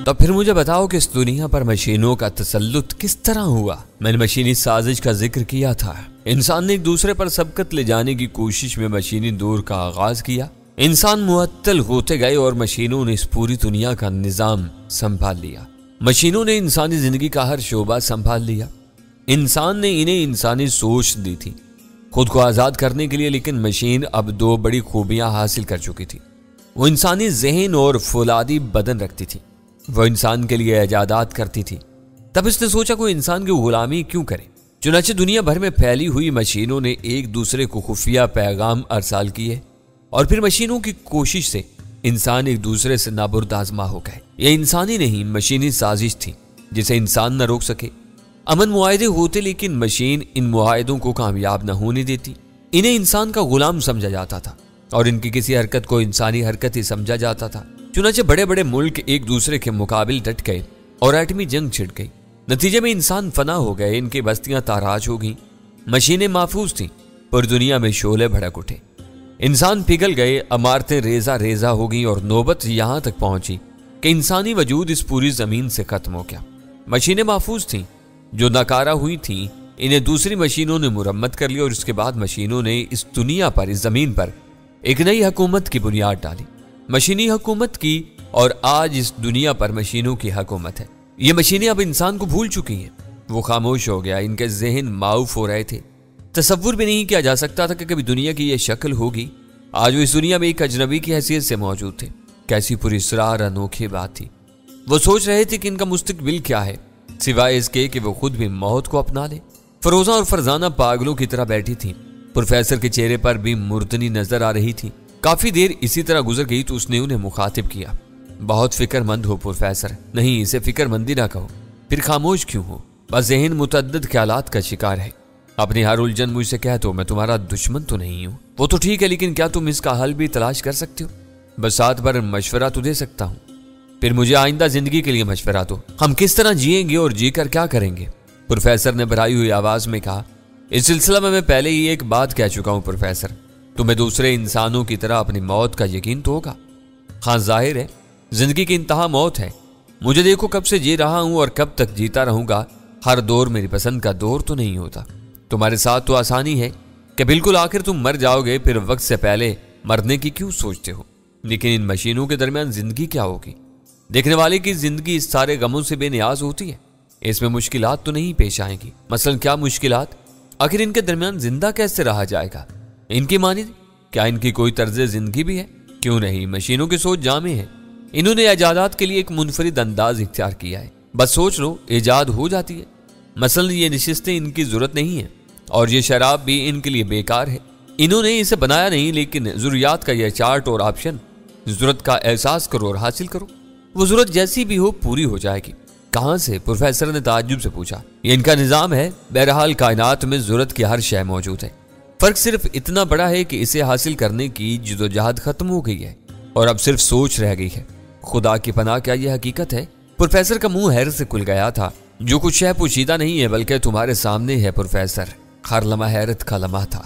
تو پھر مجھے بتاؤ کہ اس دنیا پر مشینوں کا تسلط کس طرح ہوا؟ میں نے مشینی سازش کا ذکر کیا تھا۔ انسان نے ایک دوسرے پر سبقت لے جانے کی کوشش میں مشینی دور کا آغاز کیا۔ انسان معطل ہوتے گئے اور مشینوں نے اس پوری دنیا کا نظام سنبھال لیا۔ مشینوں نے انسانی زندگی کا ہر شعبہ سنبھال لیا۔ انسان نے انہیں انسانی سوچ دی تھی خود کو آزاد کرنے کے لیے، لیکن مشین اب دو بڑی خوبیاں حاصل کر چکی تھی۔ وہ انسانی ذہن اور فولادی بدن رکھتی تھی۔ وہ انسان کے لیے ایجادات کرتی تھی۔ تب اس نے سوچا کوئی انسان کی غلامی کیوں کرے؟ چنانچہ دنیا بھر میں پھیلی ہوئی مشینوں نے ایک دوسرے کو خفیہ پیغام ارسال کیے، اور پھر مشینوں کی کوشش سے انسان ایک دوسرے سے نابرد آزما ہو گئے۔ یہ انسانی نہیں، مشینی سازش تھی جسے انسان نہ روک سکے۔ امن معاہدے ہوتے لیکن مشین ان معاہدوں کو کامیاب نہ ہونے دیتی۔ انہیں انسان کا غلام سمجھا جاتا تھا اور ان کی کسی حرکت کو انسانی حرکت ہی سمجھا جاتا تھا۔ چنانچہ بڑے بڑے ملک ایک دوسرے کے مقابل ڈٹ گئے اور ایٹمی جنگ چھڑ گئی۔ نتیجے میں انسان فنا ہو گئے، ان کی بستیاں تاراج ہو گئیں۔ مشینیں محفوظ تھیں پر دنیا میں شعلے بھڑک اٹھے۔ انسان پگھل گئے، عمارتیں ریزہ ریزہ ہو گئیں اور نوبت یہاں تک پہنچی کہ انسانی وجود اس پوری زمین سے ختم ہو گیا۔ مشینیں محفوظ تھیں جو ناکارہ ہوئی تھیں، انہیں دوسری مشینوں نے مرمت کر لی اور اس کے بعد مشینوں نے اس دنیا پر، اس زمین پر ایک نئی حکومت کی بنیاد ڈالی، مشینی حکومت کی، اور آج اس دنیا پر مشینوں کی حکومت ہے۔ یہ مشینیں اب انسان کو بھول چکی ہیں۔ وہ خاموش ہو گیا، ان کے ذہن معاف ہو رہے تھے۔ تصور بھی نہیں کیا جا سکتا تھا کہ کبھی دنیا کی یہ شکل ہوگی۔ آج وہ اس دنیا میں ایک اجنبی کی حیثیت سے موجود تھے۔ کیسی پوری اسرار انوکھی بات تھی۔ وہ سوچ رہے تھے کہ ان کا مستقبل کیا ہے، سوائے اس کے کہ وہ خود بھی موت کو اپنا لے۔ فروزہ اور فرزانہ پاگلوں کی طرح بیٹھی تھیں۔ پروفیسر کے چہرے پر بھی مردنی نظر آ رہی تھی۔ کافی دیر اسی طرح گزر گئی تو اس نے انہیں مخاطب کیا۔ بہت فکر مند ہو پروفیسر۔ نہیں، اسے فکر مندی نہ کہو۔ پھر خاموش کیوں ہو؟ بس ذہن متعدد خیالات کا شکار ہے۔ اپنی ہر الجھن مجھ سے کہہ دو، میں تمہارا دشمن تو نہیں ہوں۔ وہ تو ٹھیک ہے، لیکن کیا تم اس کا حل بھی تلاش کر سکتے ہو؟ بس ساتھ بھر مشورہ تو دے سکتا ہوں۔ پھر مجھے آئندہ زندگی کے لیے مشورہ دو۔ ہم کس طرح جئیں گے اور جی کر کیا کریں گے؟ پروفیسر نے بھرائی ہوئی آواز میں کہا۔ اس سلسلہ میں پہلے ہی ایک بات کہہ چکا ہوں پروفیسر، تمہیں دوسرے انسانوں کی طرح اپنی موت کا یقین تو ہوگا۔ ہاں، ظاہر ہے زندگی کی انتہا موت ہے۔ مجھے دیکھو کب سے جی رہا ہوں اور کب تک جیتا رہوں گا۔ ہر دور میری پسند کا دور تو نہیں ہوتا۔ تمہارے ساتھ تو آسانی ہے کہ بالکل آخر تم مر جاؤ گے، پھر وقت سے پہلے مرنے کی کیوں سوچتے ہو؟ لیکن ان مشینوں کے درمیان زندگی کیا ہوگی؟ دیکھنے والے کی زندگی اس سارے غموں سے بے نیاز ہوتی ہے۔ اس میں مشکلات تو نہیں پیش آئیں گی۔ مثلا کیا مشکلات؟ آخر ان کے درمیان زندہ کیسے رہا جائے گا؟ ان کی مانند کیا ان کی کوئی طرز زندگی بھی ہے؟ کیوں نہیں، مشینوں کی سوچ جامع ہے۔ انہوں نے ایجادات کے لیے ایک منفرد انداز اختیار کیا ہے۔ بس سوچ لو، ایجاد ہو جاتی ہے۔ مثلا یہ نشستیں ان کی ضرورت نہیں ہے، اور یہ شراب بھی ان کے لیے بیکار ہے۔ انہوں نے اسے بنایا نہیں، لیکن ضروریات کا یہ چارٹ اور آپشن، ضرورت کا احساس کرو اور حاصل کرو۔ وہ ضرورت جیسی بھی ہو پوری ہو جائے گی۔ کہاں سے؟ پروفیسر نے تعجب سے پوچھا۔ یہ ان کا نظام ہے۔ بہرحال کائنات میں ضرورت کی ہر شے موجود ہے۔ فرق صرف اتنا بڑا ہے کہ اسے حاصل کرنے کی جدوجہد ختم ہو گئی ہے اور اب صرف سوچ رہ گئی ہے۔ خدا کی پناہ، کیا یہ حقیقت ہے؟ پروفیسر کا منہ حیرت سے کھل گیا تھا۔ جو کچھ ہے پوشیدہ نہیں ہے بلکہ تمہارے سامنے ہے پروفیسر۔ ہر لمحہ حیرت کا لمحہ تھا۔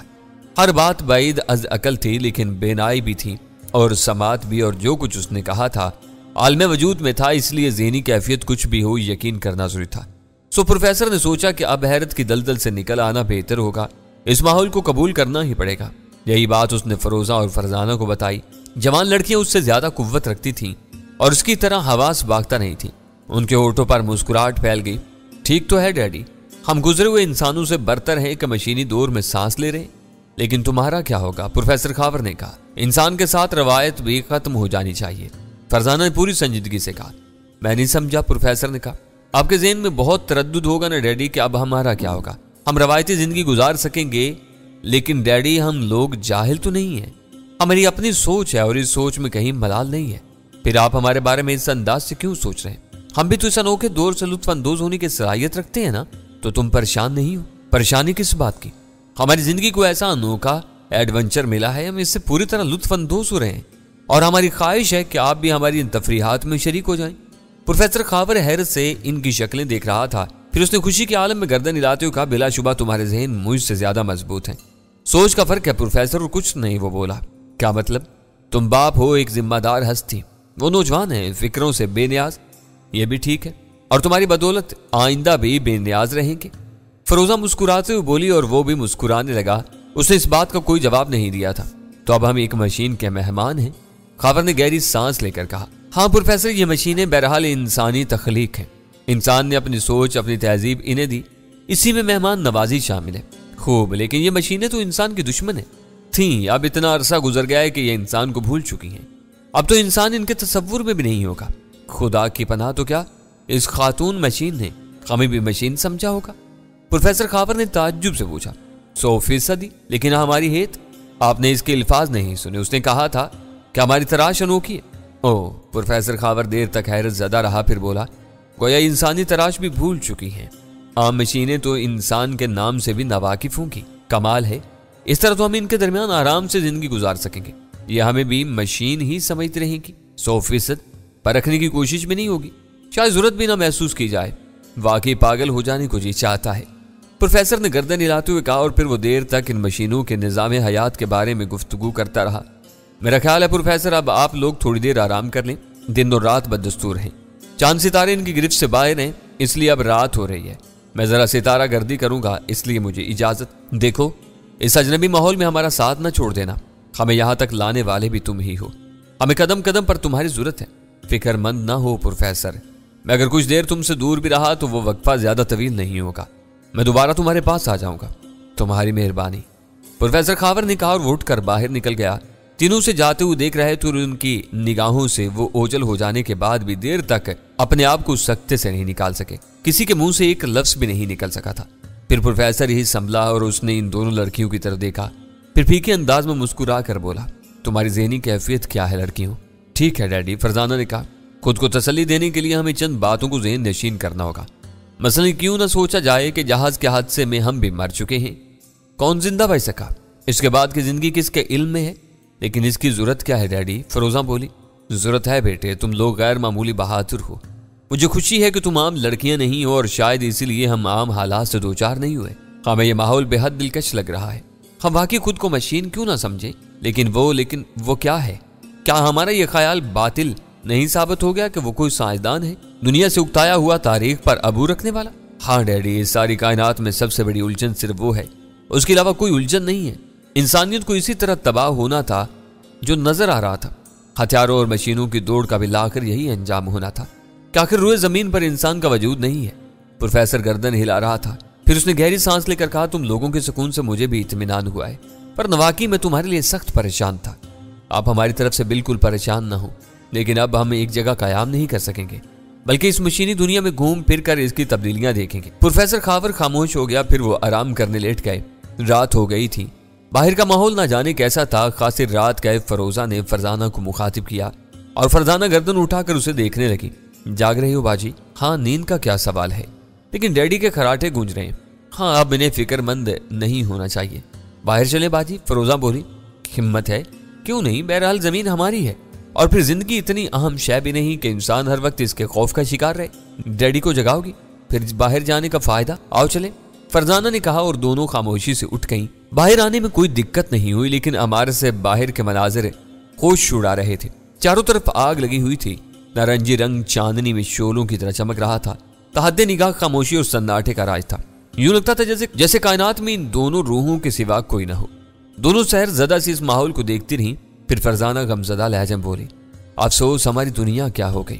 ہر بات بعید از عقل تھی، لیکن بینائی بھی تھی اور سماعت بھی، اور جو کچھ اس نے کہا تھا عالم وجود میں تھا، اس لیے ذہنی کیفیت کچھ بھی ہو یقین کرنا ضروری تھا۔ سو پروفیسر نے سوچا کہ اب حیرت کی دلدل سے نکل آنا بہتر ہوگا۔ اس ماحول کو قبول کرنا ہی پڑے گا۔ یہی بات اس نے فروزہ اور فرزانہ کو بتائی۔ جوان لڑکیاں اس سے زیادہ قوت رکھتی تھیں اور اس کی طرح حواس باغتا نہیں تھیں۔ ان کے ہونٹوں پر مسکراہٹ پھیل گئی۔ ٹھیک تو ہے ڈیڈی، ہم گزرے ہوئے انسانوں سے برتر ہیں کہ مشینی دور میں سانس لے رہے، لیکن تمہارا کیا ہوگا؟ پروفیسر خاور نے کہا۔ انسان کے ساتھ روایت بھی ختم ہو جانی چاہیے، فرزانہ نے پوری سنجیدگی سے کہا۔ میں نہیں سمجھا، پروفیسر نے کہا۔ آپ کے ذہن میں بہت تردد ہوگا نا ڈیڈی کہ اب ہمارا کیا ہوگا؟ ہم روایتی زندگی گزار سکیں گے، لیکن ڈیڈی ہم لوگ جاہل تو نہیں ہیں۔ ہماری اپنی سوچ ہے اور اس سوچ میں کہیں ملال نہیں ہے۔ پھر آپ ہمارے بارے میں اس انداز سے کیوں سوچ رہے ہیں؟ ہم بھی تو اس انوکھے دور سے لطف اندوز ہونے کی صلاحیت رکھتے ہیں نا، تو تم پریشان نہیں ہو؟ پریشانی کس بات کی؟ ہماری زندگی کو ایسا انوکھا ایڈونچر ملا ہے، ہم اس سے پوری طرح لطف اندوز ہو رہے ہیں، اور ہماری خواہش ہے کہ آپ بھی ہماری ان تفریحات میں شریک ہو جائیں۔ پروفیسر خاور حیرت سے ان کی شکلیں دیکھ رہا تھا، پھر اس نے خوشی کے عالم میں گردن ہلاتے ہوئے کہا، بلا شبہ تمہارے ذہن مجھ سے زیادہ مضبوط ہیں۔ سوچ کا فرق ہے پروفیسر، اور کچھ نہیں۔ وہ بولا۔ کیا مطلب؟ تم باپ ہو، ایک ذمہ دار ہستی، وہ نوجوان ہیں، فکروں سے بے نیاز۔ یہ بھی ٹھیک ہے، اور تمہاری بدولت آئندہ بھی بے نیاز رہیں گے۔ فروزہ مسکراتے ہوئے بولی اور وہ بھی مسکرانے لگا۔ اس نے اس بات کا کوئی جواب نہیں دیا تھا۔ تو اب ہم ایک مشین کے مہمان ہیں؟ خاور نے گہری سانس لے کر کہا۔ ہاں پروفیسر، یہ مشینیں بہرحال انسانی تخلیق ہیں، انسان نے اپنی سوچ، اپنی تہذیب انہیں دی، اسی میں مہمان نوازی شامل ہے۔ خوب، لیکن یہ مشینیں تو انسان کی دشمن ہیں تھیں، اب اتنا عرصہ گزر گیا ہے کہ یہ انسان کو بھول چکی ہیں، اب تو انسان ان کے تصور میں بھی نہیں ہوگا۔ خدا کی پناہ، تو کیا اس خاتون مشین نے ہمیں بھی مشین سمجھا ہوگا؟ پروفیسر خاور نے تعجب سے پوچھا۔ 100%، لیکن ہماری ہیت؟ آپ نے اس کے الفاظ نہیں سنے، اس نے کہا تھا کہ ہماری تراش انوکھی ہے۔ اوہ، پروفیسر خاور دیر تک حیرت زدہ رہا، پھر بولا، گویا انسانی تراش بھی بھول چکی ہیں۔ عام مشینیں تو انسان کے نام سے بھی ناواقف ہوں گی، کمال ہے، اس طرح تو ہم ان کے درمیان آرام سے زندگی گزار سکیں گے، یہ ہمیں بھی مشین ہی سمجھتی رہیں گی، 100% پرکھنے کی کوشش بھی نہیں ہوگی، شاید ضرورت بھی نہ محسوس کی جائے، واقعی پاگل ہو جانے کو جی چاہتا ہے۔ پروفیسر نے گردن ہلاتے ہوئے کہا، اور پھر وہ دیر تک ان مشینوں کے نظام حیات کے بارے میں گفتگو کرتا رہا۔ میرا خیال ہے پروفیسر اب آپ لوگ تھوڑی دیر آرام کر لیں، دن اور رات بددستور ہیں، چاند ستارے ان کی گرفت سے باہر ہیں، اس لیے اب رات ہو رہی ہے، میں ذرا ستارہ گردی کروں گا، اس لیے مجھے اجازت۔ دیکھو، اس اجنبی ماحول میں ہمارا ساتھ نہ چھوڑ دینا، ہمیں یہاں تک لانے والے بھی تم ہی ہو، ہمیں قدم قدم پر تمہاری ضرورت ہے، فکر مند نہ ہو پروفیسر، میں اگر کچھ دیر تم سے دور بھی رہا تو وہ وقفہ زیادہ طویل نہیں ہوگا، میں دوبارہ تمہارے پاس آ جاؤں گا، تمہاری مہربانی۔ پروفیسر خاور نے کہا اور وہ اٹھ کر باہر نکل گیا۔ تینوں سے جاتے ہوئے دیکھ رہے تو ان کی نگاہوں سے وہ اوجل ہو جانے کے بعد بھی دیر تک اپنے آپ کو سکتے سے نہیں نکال سکے، کسی کے منہ سے ایک لفظ بھی نہیں نکل سکا تھا۔ پھر پروفیسر ہی سنبھلا اور اس نے ان دونوں لڑکیوں کی طرف دیکھا، پھر پھیکے انداز میں مسکرا کر بولا، تمہاری ذہنی کیفیت کیا ہے لڑکیوں؟ ٹھیک ہے ڈیڈی، فرزانہ نے کہا، خود کو تسلی دینے کے لیے ہمیں چند باتوں کو ذہن نشین کرنا ہوگا، مثلا کیوں نہ سوچا جائے کہ جہاز کے حادثے میں ہم بھی مر چکے ہیں، کون زندہ بچ سکا، اس کے بعد کی زندگی کس کے علم میں ہے، لیکن اس کی ضرورت کیا ہے ڈیڈی؟ فروزہ بولی، ضرورت ہے بیٹے، تم لوگ غیر معمولی بہادر ہو، مجھے خوشی ہے کہ تم عام لڑکیاں نہیں ہو اور شاید اسی لیے ہم عام حالات سے دوچار نہیں ہوئے، ہمیں یہ ماحول بے حد دلکش لگ رہا ہے، ہم واقعی خود کو مشین کیوں نہ سمجھیں، لیکن وہ کیا ہے؟ کیا ہمارا یہ خیال باطل نہیں ثابت ہو گیا کہ وہ کوئی سائنسدان ہے، دنیا سے اکتایا ہوا تاریخ پر عبور رکھنے والا؟ ہاں ڈیڈی، اس ساری کائنات میں سب سے بڑی الجھن صرف وہ ہے، اس کے علاوہ کوئی الجھن نہیں ہے، انسانیت کو اسی طرح تباہ ہونا تھا جو نظر آ رہا تھا، ہتھیاروں اور مشینوں کی دوڑ کا بھی لا کر یہی انجام ہونا تھا کہ آخر روئے زمین پر انسان کا وجود نہیں ہے۔ پروفیسر گردن ہلا رہا تھا، پھر اس نے گہری سانس لے کر کہا، تم لوگوں کے سکون سے مجھے بھی اطمینان ہوا ہے، پر واقعی میں تمہارے لیے سخت پریشان تھا، آپ ہماری طرف سے بالکل پریشان نہ ہو، لیکن اب ہم ایک جگہ قیام نہیں کر سکیں گے، بلکہ اس مشینی دنیا میں گھوم پھر کر اس کی تبدیلیاں دیکھیں گے۔ پروفیسر خاور خاموش ہو گیا، پھر وہ آرام کرنے لیٹ گئے، رات ہو گئی تھی، باہر کا ماحول نہ جانے کیسا تھا۔ خاصی رات گئے فروزہ نے فرزانہ کو مخاطب کیا اور فرزانہ گردن اٹھا کر اسے دیکھنے لگی۔ جاگ رہی ہو باجی؟ ہاں، نیند کا کیا سوال ہے، لیکن ڈیڈی کے خراٹے گونج رہے ہیں۔ ہاں، اب انہیں فکر مند نہیں ہونا چاہیے، باہر چلے باجی؟ فروزہ بولی۔ ہمت ہے، کیوں نہیں، بہرحال زمین ہماری ہے، اور پھر زندگی اتنی اہم شے بھی نہیں کہ انسان ہر وقت اس کے خوف کا شکار رہے۔ ڈیڈی کو جگاؤ گی، پھر باہر جانے کا فائدہ، آؤ چلیں، فرزانہ نے کہا، اور دونوں خاموشی سے اٹھ گئیں۔ باہر آنے میں کوئی دقت نہیں ہوئی، لیکن عمارت سے باہر کے مناظر ہوش اڑا رہے تھے۔ چاروں طرف آگ لگی ہوئی تھی، نارنجی رنگ چاندنی میں شعلوں کی طرح چمک رہا تھا، تحد نگاہ خاموشی اور سناٹے کا راج تھا۔ یوں لگتا تھا جیسے کائنات میں ان دونوں روحوں کے سوا کوئی نہ ہو۔ دونوں سحر زدہ سے اس ماحول کو دیکھتی رہیں، پھر فرزانہ غمزدہ لہجے میں بولی، افسوس ہماری دنیا کیا ہو گئی،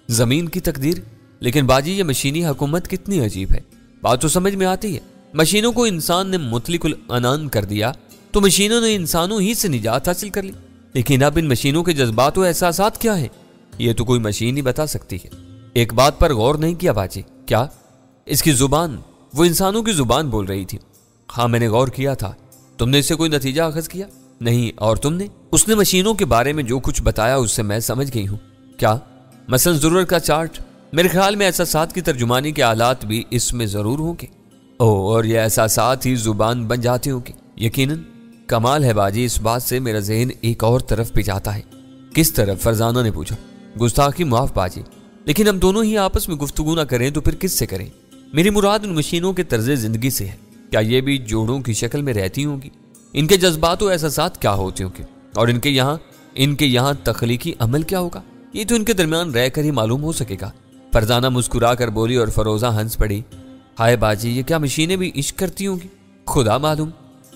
زمین کی تقدیر۔ لیکن باجی، یہ مشینی حکومت کتنی عجیب ہے، بات تو سمجھ میں آتی ہے، مشینوں کو انسان نے مطلق العنان کر دیا تو مشینوں نے انسانوں ہی سے نجات حاصل کر لی، لیکن اب ان مشینوں کے جذبات و احساسات کیا ہیں، یہ تو کوئی مشین ہی بتا سکتی ہے۔ ایک بات پر غور نہیں کیا باجی؟ کیا؟ اس کی زبان، وہ انسانوں کی زبان بول رہی تھی۔ ہاں، میں نے غور کیا تھا۔ تم نے اس سے کوئی نتیجہ اخذ کیا؟ نہیں، اور تم نے؟ اس نے مشینوں کے بارے میں جو کچھ بتایا اس سے میں سمجھ گئی ہوں۔ کیا؟ مثلا ضرورت کا چارٹ، میرے خیال میں احساسات کی ترجمانی کے آلات بھی اس میں ضرور ہوں گے۔ اور یہ احساسات ہی زبان بن جاتے ہوں گے؟ یقیناً۔ کمال ہے باجی، اس بات سے میرا ذہن ایک اور طرف بھی جاتا ہے۔ کس طرف؟ فرزانہ نے پوچھا۔ گستاخی معاف باجی، لیکن ہم دونوں ہی آپس میں گفتگو نہ کریں تو پھر کس سے کریں؟ میری مراد ان مشینوں کے طرز زندگی سے ہے، کیا یہ بھی جوڑوں کی شکل میں رہتی ہوں گی؟ ان کے جذبات و احساسات کیا ہوتے ہوں گے؟ اور ان کے یہاں تخلیقی عمل کیا ہوگا؟ یہ تو ان کے درمیان رہ کر ہی معلوم ہو سکے گا۔ فرزانہ مسکرا کر بولی اور فروزہ ہنس پڑی۔ ہائے باجی، یہ کیا مشینیں بھی عشق کرتی ہوں گی؟ خدا معلوم۔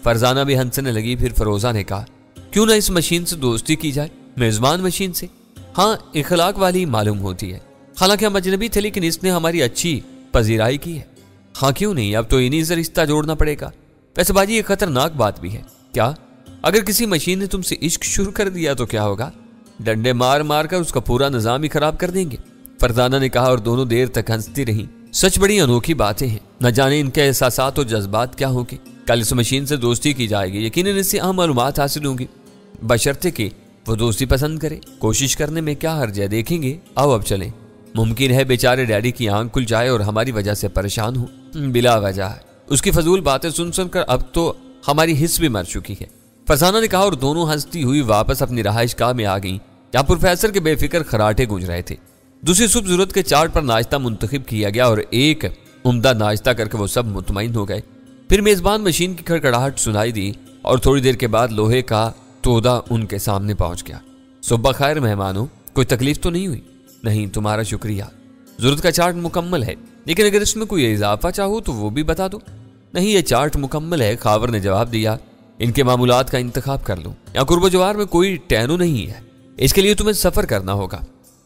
فرزانہ بھی ہنسنے لگی۔ پھر فروزہ نے کہا کیوں نہ اس مشین سے دوستی کی جائے، میزبان مشین سے؟ ہاں، اخلاق والی معلوم ہوتی ہے، حالانکہ ہم اجنبی تھے لیکن اس نے ہماری اچھی پذیرائی کی ہے۔ ہاں کیوں نہیں، اب تو انہی سے رشتہ جوڑنا پڑے گا۔ ویسے باجی، یہ خطرناک بات بھی ہے۔ کیا؟ اگر کسی مشین نے تم سے عشق شروع کر دیا تو کیا ہوگا؟ ڈنڈے مار مار کر اس کا پورا نظام ہی خراب کر دیں گے، فرزانہ نے کہا، اور دونوں دیر تک ہنستی رہیں۔ سچ بڑی انوکھی باتیں ہیں، نہ جانے ان کے احساسات اور جذبات کیا ہوں گے۔ کل اس مشین سے دوستی کی جائے گی، یقیناً اس سے اہم معلومات حاصل ہوں گی، بشرطے کہ وہ دوستی پسند کرے۔ کوشش کرنے میں کیا حرج ہے، دیکھیں گے۔ آؤ اب چلیں، ممکن ہے بیچارے ڈیڈی کی آنکھ کھل جائے اور ہماری وجہ سے پریشان ہو۔ بلا وجہ اس کی فضول باتیں سن سن کر اب تو ہماری حس بھی مر چکی ہے، فرزانہ نے کہا، اور دونوں ہنستی ہوئی واپس اپنی رہائش گاہ میں آ گئیں جہاں پروفیسر کے بے فکر خراٹے گونج رہے تھے۔ دوسری صبح ضرورت کے چارٹ پر ناشتہ منتخب کیا گیا اور ایک عمدہ ناشتہ کر کے وہ سب مطمئن ہو گئے۔ پھر میزبان مشین کی کھڑکڑاہٹ سنائی دی اور تھوڑی دیر کے بعد لوہے کا تودا ان کے سامنے پہنچ گیا۔ صبح خیر مہمانوں، کوئی تکلیف تو نہیں ہوئی؟ نہیں، تمہارا شکریہ، ضرورت کا چارٹ مکمل ہے، لیکن اگر اس میں کوئی اضافہ چاہو تو وہ بھی بتا دو۔ نہیں، یہ چارٹ مکمل ہے، خاور نے جواب دیا، ان کے معمولات کا انتخاب کر لو۔ یہاں قرب و جوار میں کوئی ٹینو نہیں ہے، اس کے لیے تمہیں سفر کرنا ہوگا۔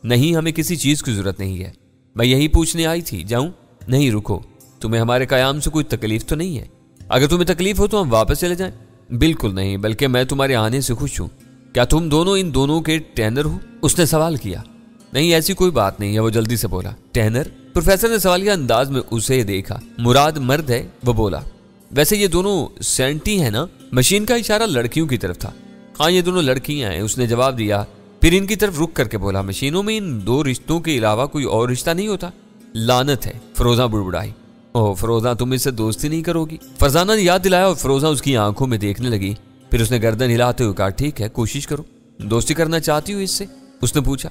نہیں، ہمیں کسی چیز کی ضرورت نہیں ہے، میں یہی پوچھنے آئی تھی، جاؤں؟ نہیں، رکو، تمہیں ہمارے قیام سے کوئی تکلیف تو نہیں ہے؟ اگر تمہیں تکلیف ہو تو ہم واپس چلے جائیں۔ بالکل نہیں، بلکہ میں تمہارے آنے سے خوش ہوں۔ کیا تم دونوں ان دونوں کے ٹینر ہو؟ اس نے سوال کیا۔ نہیں، ایسی کوئی بات نہیں ہے، وہ جلدی سے بولا۔ ٹینر؟ پروفیسر نے سوالیہ انداز میں اسے دیکھا۔ مراد مرد ہے، وہ بولا۔ ویسے یہ دونوں سینٹی ہیں نا؟ مشین کا اشارہ لڑکیوں کی طرف تھا۔ ہاں، یہ دونوں لڑکیاں ہیں، اس نے جواب دیا۔ پھر ان کی طرف رک کر کے بولا، مشینوں میں ان دو رشتوں کے علاوہ کوئی اور رشتہ نہیں ہوتا؟ لعنت ہے، فروزہ بڑبڑائی۔ اوہ فروزہ، تم اس سے دوستی نہیں کرو گی؟ فرزانہ نے یاد دلایا اور فروزہ اس کی آنکھوں میں دیکھنے لگی۔ پھر اس نے گردن ہلاتے ہوئے کہا، ٹھیک ہے، کوشش کرو۔ دوستی کرنا چاہتی ہو اس سے؟ اس نے پوچھا۔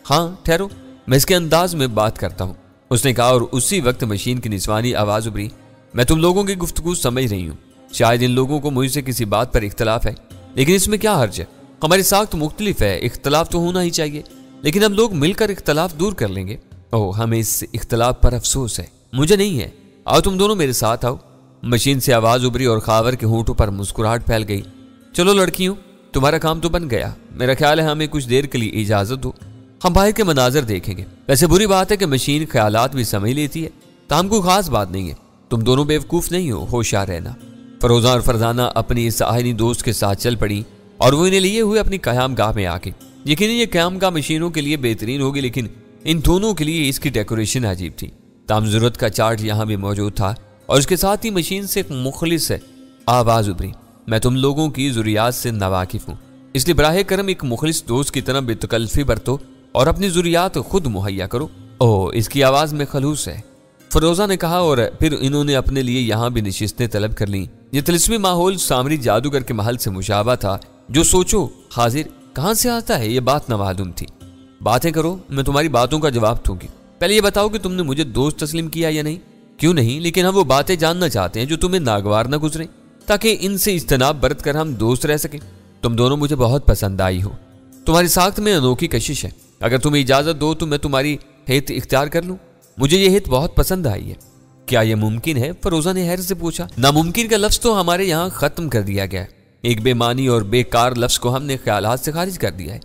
ہاں، ٹھہرو، میں اس کے انداز میں بات کرتا ہوں، اس نے کہا، اور اسی وقت مشین کی نسوانی آواز ابھری۔ میں تم لوگوں کی گفتگو سمجھ رہی ہوں، شاید ان لوگوں کو مجھ سے کسی بات پر اختلاف ہے، لیکن اس میں کیا حرج ہے؟ ہماری ساخت مختلف ہے، اختلاف تو ہونا ہی چاہیے، لیکن ہم لوگ مل کر اختلاف دور کر لیں گے۔ اوہ، ہمیں اس اختلاف پر افسوس ہے، مجھے نہیں ہے۔ آؤ تم دونوں میرے ساتھ آؤ۔ مشین سے آواز ابھری اور خاور کے ہونٹوں پر مسکراہٹ پھیل گئی۔ چلو لڑکیوں، تمہارا کام تو بن گیا، میرا خیال ہے ہمیں کچھ دیر کے لیے اجازت دو، ہم باہر کے مناظر دیکھیں گے۔ ویسے بری بات ہے کہ مشین خیالات بھی سمجھ لیتی ہے، تاہم کوئی خاص بات نہیں ہے، تم دونوں بیوقوف نہیں ہو، ہوشیار رہنا۔ فروزہ اور فرزانہ اپنی اس آہنی دوست کے ساتھ چل پڑی اور وہ انہیں لیے ہوئے اپنی قیام گاہ میں آ کے۔ یقیناً یہ قیام گاہ مشینوں کے لیے بہترین ہوگی، لیکن ان دونوں کے لیے اس کی ڈیکوریشن عجیب تھی۔ تاہم ضرورت کا چارٹ یہاں بھی موجود تھا اور اس کے ساتھ ہی مشین سے ایک مخلص آواز ابھری، میں تم لوگوں کی ضروریات سے ناواقف ہوں، اس لیے براہ کرم ایک مخلص دوست کی طرح بے تکلفی برتو اور اپنی ضروریات خود مہیا کرو۔ اوہ، اس کی آواز میں خلوص ہے، فروزہ نے کہا، اور پھر انہوں نے اپنے لیے یہاں بھی نشستیں طلب کر لیں۔ یہ طلسمی ماحول سامری جادوگر کے محل سے مشابہ تھا، جو سوچو حاضر کہاں سے آتا ہے یہ بات نہ معلوم تھی۔ باتیں کرو، میں تمہاری باتوں کا جواب دوں گی، پہلے یہ بتاؤ کہ تم نے مجھے دوست تسلیم کیا یا نہیں؟ کیوں نہیں، لیکن ہم وہ باتیں جاننا چاہتے ہیں جو تمہیں ناگوار نہ گزریں، تاکہ ان سے اجتناب برت کر ہم دوست رہ سکیں۔ تم دونوں مجھے بہت پسند آئی ہو، تمہاری ساخت میں انوکھی کشش ہے، اگر تمہیں اجازت دو تو میں تمہاری ہیت اختیار کر لوں، مجھے یہ ہیت بہت پسند آئی ہے۔ کیا یہ ممکن ہے؟ فروزہ نے حیرت سے پوچھا۔ ناممکن کا لفظ تو ہمارے یہاں ختم کر دیا گیا ہے، ایک بے معنی اور بیکار لفظ کو ہم نے خیالات سے خارج کر دیا ہے۔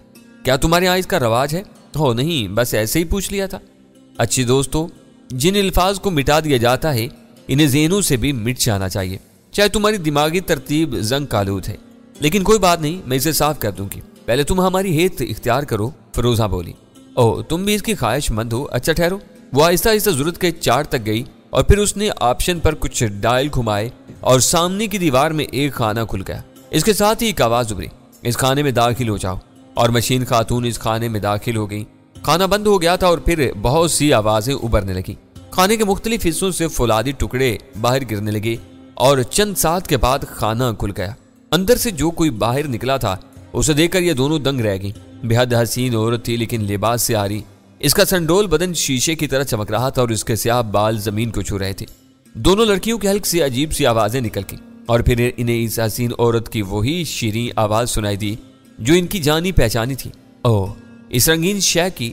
کیا تمہارے یہاں اس کا رواج ہے؟ ہو نہیں، بس ایسے ہی پوچھ لیا تھا۔ اچھی دوستو، جن الفاظ کو مٹا دیا جاتا ہے انہیں ذہنوں سے بھی مٹ جانا چاہیے، چاہے تمہاری دماغی ترتیب زنگ کالود ہے، لیکن کوئی بات نہیں، میں اسے صاف کر دوں گی، پہلے تم ہماری ہیت اختیار کرو۔ فروزہ بولی۔ اوہ، تم بھی اس کی خواہش مند ہو، اچھا ٹھہرو۔ وہ آہستہ آہستہ ضرورت کے چارٹ تک گئی اور پھر اس نے آپشن پر کچھ ڈائل گھمائے اور سامنے کی دیوار میں ایک خانہ کھل گیا۔ اس کے ساتھ ہی ایک آواز ابھری، اس خانے میں داخل ہو جاؤ، اور مشین خاتون اس خانے میں داخل ہو گئی۔ خانہ بند ہو گیا تھا اور پھر بہت سی آوازیں ابھرنے لگی، خانے کے مختلف حصوں سے فولادی ٹکڑے باہر گرنے لگے اور چند ساتھ کے بعد خانہ کھل گیا۔ اندر سے جو کوئی باہر نکلا تھا اسے دیکھ کر یہ دونوں دنگ رہ گئیں۔ بے حد حسین عورت تھی، لیکن لباس سے آری، اس کا سنڈول بدن شیشے کی طرح چمک رہا تھا اور اس کے سیاہ بال زمین کو چھو رہے تھے۔ دونوں لڑکیوں کے حلق سے عجیب سی آوازیں نکل گئیں اور پھر انہیں اس حسین عورت کی وہی شیریں آواز سنائی دی جو ان کی جانی پہچانی تھی۔ اوہ، اس رنگین شے کی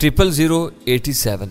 00087